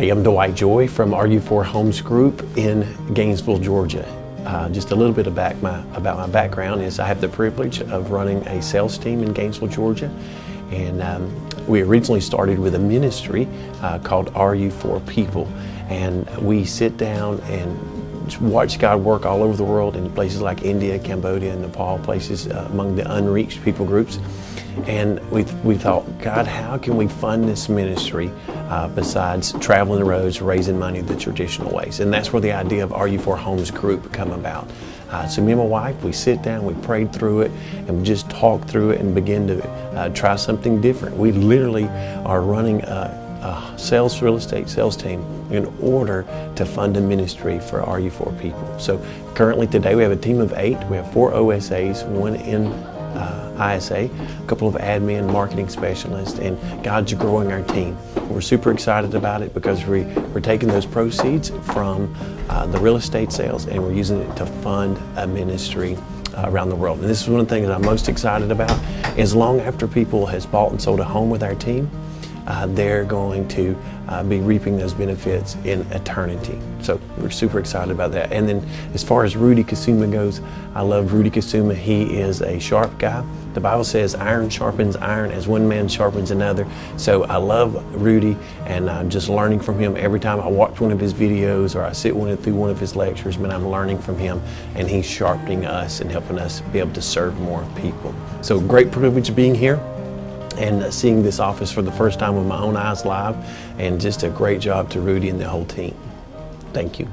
Hey, I'm Dwight Joy from RU4 Homes Group in Gainesville, Georgia. Just a little bit about my background is I have the privilege of running a sales team in Gainesville, Georgia. And we originally started with a ministry called RU4 People. And we sit down and watch God work all over the world in places like India, Cambodia, and Nepal, places among the unreached people groups. And we thought, God, how can we fund this ministry besides traveling the roads, raising money the traditional ways? And that's where the idea of RU4 Homes Group come about. So me and my wife, we sit down, we prayed through it, and we just talked through it and begin to try something different. We literally are running a real estate sales team in order to fund a ministry for RU4 People. So currently today we have a team of 8. We have 4 OSAs, 1 in ISA, a couple of admin marketing specialists, and God's growing our team. We're super excited about it because we're taking those proceeds from the real estate sales and we're using it to fund a ministry around the world. And this is one of the things I'm most excited about is long after people has bought and sold a home with our team, they're going to be reaping those benefits in eternity. So we're super excited about that. And then as far as Rudy Kusuma goes, I love Rudy Kusuma. He is a sharp guy. The Bible says iron sharpens iron as one man sharpens another. So I love Rudy, and I'm just learning from him every time I watch one of his videos or I sit through one of his lectures, but I'm learning from him, and he's sharpening us and helping us be able to serve more people. So great privilege being here and seeing this office for the first time with my own eyes live, and just a great job to Rudy and the whole team. Thank you.